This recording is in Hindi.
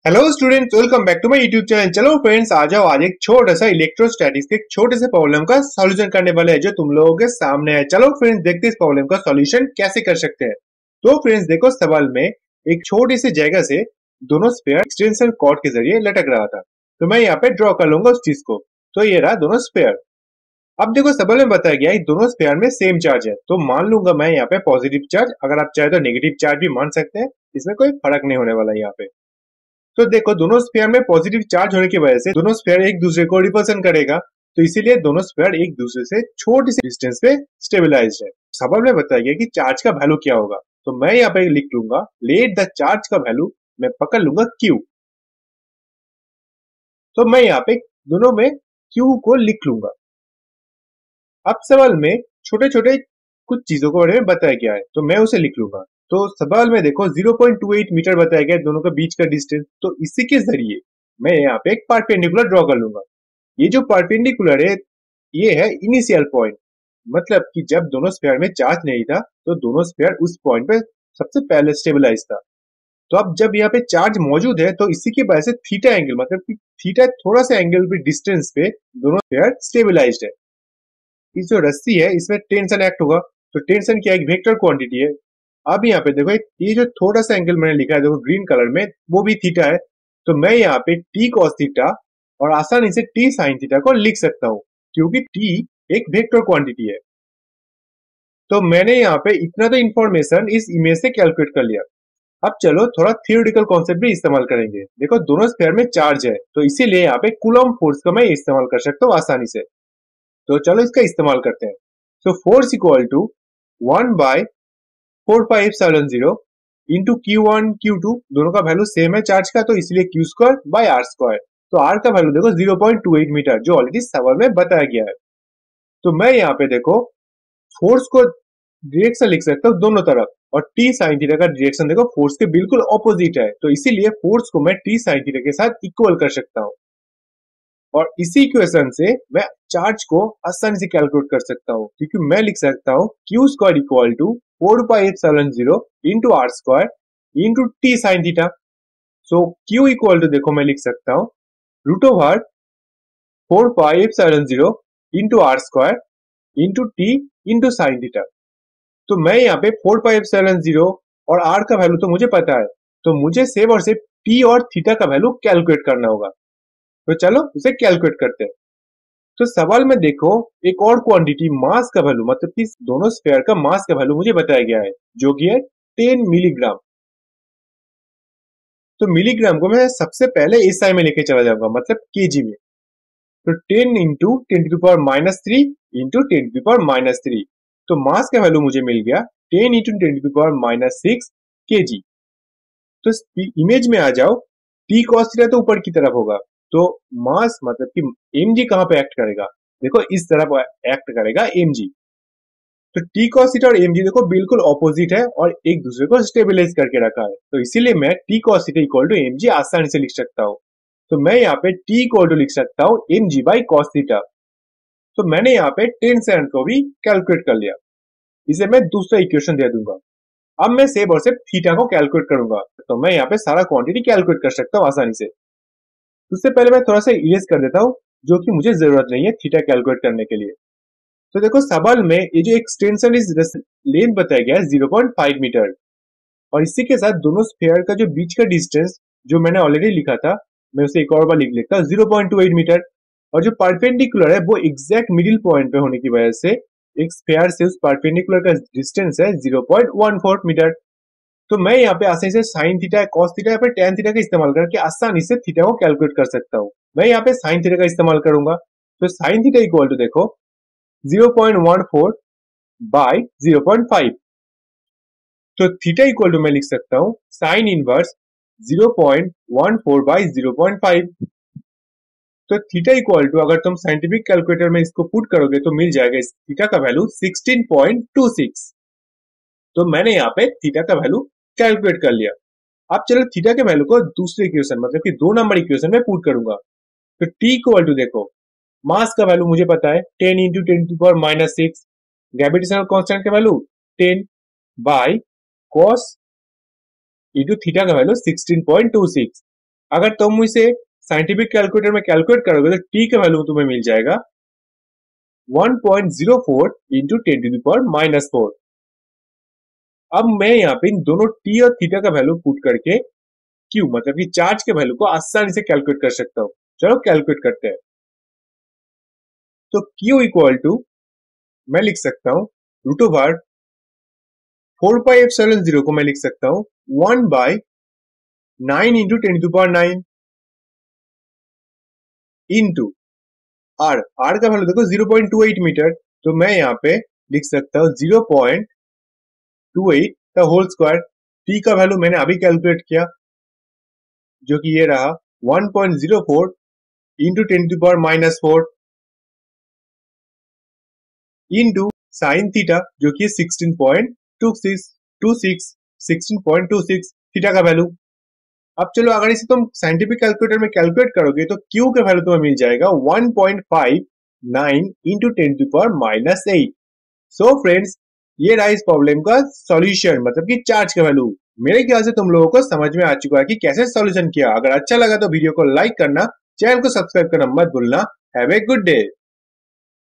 Hello students, welcome back to my YouTube channel. चलो फ्रेंड्स, आ जाओ। आज एक छोटा सा इलेक्ट्रोस्टैटिक्स के छोटे से प्रॉब्लम का सॉल्यूशन करने वाले हैं जो तुम लोगों के सामने है। चलो फ्रेंड्स, देखते हैं इस प्रॉब्लम का सॉल्यूशन कैसे कर सकते हैं। तो फ्रेंड्स देखो, सवाल में एक छोटी सी जगह से दोनों स्फीयर एक्सटेंशन कॉर्ड के जरिए लटक रहा था। तो मैं यहाँ पे ड्रॉ कर लूंगा उस चीज को। तो ये रहा दोनों स्फीयर। अब देखो, सवाल में बताया गया है दोनों स्फीयर में सेम चार्ज है, तो मान लूंगा मैं यहाँ पे पॉजिटिव चार्ज। अगर आप चाहे तो नेगेटिव चार्ज भी मान सकते हैं, इसमें कोई फर्क नहीं होने वाला यहाँ पे। तो देखो, दोनों स्फीयर में पॉजिटिव चार्ज होने की वजह से दोनों स्फीयर एक दूसरे को रिपल्सन करेगा। तो इसीलिए दोनों स्फीयर एक दूसरे से छोटी सी डिस्टेंस पे स्टेबलाइज्ड है। सवाल में बताया गया कि चार्ज का वैल्यू क्या होगा। तो मैं यहाँ पे लिख लूंगा लेट द चार्ज का वैल्यू, मैं पकड़ लूंगा क्यू। तो मैं यहाँ पे दोनों में क्यू को लिख लूंगा। अब सवाल में छोटे छोटे कुछ चीजों के बारे में बताया गया है, तो मैं उसे लिख लूंगा। तो सवाल में देखो 0.28 मीटर बताया गया है दोनों के बीच का डिस्टेंस। तो इसी के जरिए मैं यहाँ पे एक परपेंडिकुलर ड्रॉ कर लूंगा। ये जो परपेंडिकुलर है, ये है इनिशियल पॉइंट। मतलब कि जब दोनों स्फीयर में चार्ज नहीं था, तो दोनों स्फीयर उस पॉइंट पे सबसे पहले स्टेबलाइज था। तो अब जब यहाँ पे चार्ज मौजूद है, तो इसी की वजह से थीटा एंगल, मतलब कि थीटा थोड़ा सा एंगल पे डिस्टेंस पे दोनों स्फीयर स्टेबलाइज्ड है। इस जो रस्सी है, इसमें टेंशन एक्ट होगा। तो टेंशन क्या, एक वेक्टर क्वांटिटी है। अब यहाँ पे देखो, ये जो थोड़ा सा एंगल मैंने लिखा है देखो ग्रीन कलर में, वो भी थीटा है। तो मैं यहाँ पे टी कॉस थीटा और आसानी से टी साइन थीटा को लिख सकता हूँ, क्योंकि टी एक वेक्टर क्वांटिटी है। तो मैंने यहाँ पे इतना तो इंफॉर्मेशन इस इमेज से कैलकुलेट कर लिया। अब चलो थोड़ा थियोरेटिकल कॉन्सेप्ट भी इस्तेमाल करेंगे। देखो, दोनों स्फीयर में चार्ज है, तो इसीलिए यहाँ पे कूलॉम फोर्स का मैं इस्तेमाल कर सकता हूँ आसानी से। तो चलो इसका इस्तेमाल करते हैं। So force equal to 1/4πε0 into Q1 Q2, दोनों का वैल्यू सेम है चार्ज का, तो इसलिए Q square by R square. तो R का वैल्यू देखो 0.28 मीटर, जो ऑलरेडी सवाल में बताया गया है। तो मैं यहाँ पे देखो फोर्स को डायरेक्शन लिख सकता हूँ दोनों तरफ, और टी साइन थीटा का डायरेक्शन देखो फोर्स के बिल्कुल ऑपोजिट है, तो इसीलिए फोर्स को मैं टी साइन थीटा के साथ इक्वल कर सकता हूँ। और इसी इक्वेशन से मैं चार्ज को आसानी से कैलकुलेट कर सकता हूँ, क्योंकि मैं लिख सकता हूँ Q square equal to 4πε0 into R square into T sine theta. So Q equal to देखो मैं लिख सकता हूँ root over 4πε0 into R square into T into sine theta. तो मैं यहाँ पे 4πε0 और आर का वैल्यू तो मुझे पता है, तो मुझे सिर्फ और सिर्फ टी और थीटा का वैल्यू कैलकुलेट करना होगा। तो चलो उसे कैलकुलेट करते हैं। तो सवाल में देखो एक और क्वांटिटी मास का वैल्यू, मतलब कि दोनों स्फीयर का मास का वैल्यू मुझे बताया गया है, जो कि है 10 मिलीग्राम। तो मिलीग्राम को मैं सबसे पहले एसआई में लेके चला जाऊंगा, मतलब केजी में। तो 10 इंटू 10⁻³ इंटू 10⁻³ तो मास का वैल्यू मुझे मिल गया 10 इंटू 10⁻6 केजी। तो इमेज में आ जाओ, टी कॉस थीटा तो ऊपर की तरफ होगा, तो मास मतलब कि mg कहां पे एक्ट करेगा, देखो इस तरफ एक्ट करेगा mg। तो टी कॉस थीटा और mg देखो बिल्कुल ऑपोजिट है और एक दूसरे को स्टेबलाइज करके रखा है, तो इसीलिए मैं T cos theta equal to mg आसानी से लिख सकता हूँ। तो मैं यहाँ पे टी इक्वल टू लिख सकता हूँ mg बाई कॉस थीटा। तो मैंने यहाँ पे टेंशन को भी कैलकुलेट कर लिया, इसे मैं दूसरा इक्वेशन दे दूंगा। अब मैं सिर्फ और सिर्फ थीटा को कैलकुलेट करूंगा, तो मैं यहाँ पे सारा क्वांटिटी कैलकुलेट कर सकता हूँ आसानी से। उससे पहले मैं थोड़ा सा इरेज कर देता हूँ, जो कि मुझे जरूरत नहीं है थीटा कैलकुलेट करने के लिए। तो देखो सवाल में ये जो एक्सटेंशन इज लेंथ बताया गया है 0.5 मीटर, और इसी के साथ दोनों स्फीयर का जो बीच का डिस्टेंस जो मैंने ऑलरेडी लिखा था, मैं उसे एक और बार लिख लेता हूँ 0.28 मीटर। और जो परपेंडिकुलर है वो एग्जैक्ट मिडिल पॉइंट पे होने की वजह से एक स्फीयर से उस परपेंडिकुलर का डिस्टेंस है 0.14 मीटर। तो मैं यहाँ पे आसानी से साइन थीटा, कॉस थीटा या फिर टेन थीटा का इस्तेमाल करके आसानी से थीटा को कैलकुलेट कर सकता हूँ। मैं यहाँ पे साइन थीटा का इस्तेमाल करूंगा। तो साइन थीटा इक्वल टू देखो 0.14 बाय 0.5। तो थीटा इक्वल टू मैं लिख सकता हूँ साइन इनवर्स 0.14 बाय 0.5। तो थीटा इक्वल टू अगर तुम साइंटिफिक कैलकुलेटर में इसको पुट करोगे तो मिल जाएगा इस थीटा का वैल्यू 16.26। तो मैंने यहाँ पे थीटा का वैल्यू कैलकुलेट कर लिया। अब चलो थीटा के वैल्यू को दूसरे इक्वेशन, मतलब कि 2 नंबर इक्वेशन में पुट करूंगा। तो टी इक्वल टू देखो मास का वैल्यू मुझे पता है 10 इंटू 10⁻6, ग्रेविटेशनल कांस्टेंट का value 10 by cos into theta का वैल्यू 16.26। अगर तुम इसे साइंटिफिक कैलकुलेटर में कैलकुलेट करोगे तो टी का वैल्यू तुम्हें मिल जाएगा 1.04 इंटू 10⁻⁻⁴। अब मैं यहाँ पे इन दोनों टी और थीटा का वैल्यू पुट करके क्यू मतलब कि चार्ज के वैल्यू को आसानी से कैलकुलेट कर सकता हूँ। चलो कैलकुलेट करते हैं। तो क्यू इक्वल टू मैं लिख सकता हूँ रूट ओवर 4πε0 को मैं लिख सकता हूँ 1/9 इंटू 10⁹ इंटू आर का वैल्यू देखो 0.28 मीटर, तो मैं यहाँ पे लिख सकता हूँ 0.28 का होल स्क्वायर। टी का वैल्यू मैंने अभी कैलकुलेट किया जो कि ये रहा 1.04 इंटू 10⁻⁻⁴ इंटू साइन थीटा जो कि 16.26 थीटा का वैल्यू। अब चलो अगर इसे तुम साइंटिफिक कैलकुलेटर में कैलकुलेट करोगे तो क्यू का वैल्यू तुम्हें मिल जाएगा 1.59 इंटू 10⁻⁸। सो फ्रेंड्स, ये रहा इस प्रॉब्लम का सॉल्यूशन मतलब कि चार्ज का वैल्यू। मेरे ख्याल से तुम लोगों को समझ में आ चुका है कि कैसे सॉल्यूशन किया। अगर अच्छा लगा तो वीडियो को लाइक करना, चैनल को सब्सक्राइब करना मत भूलना। Have a good day.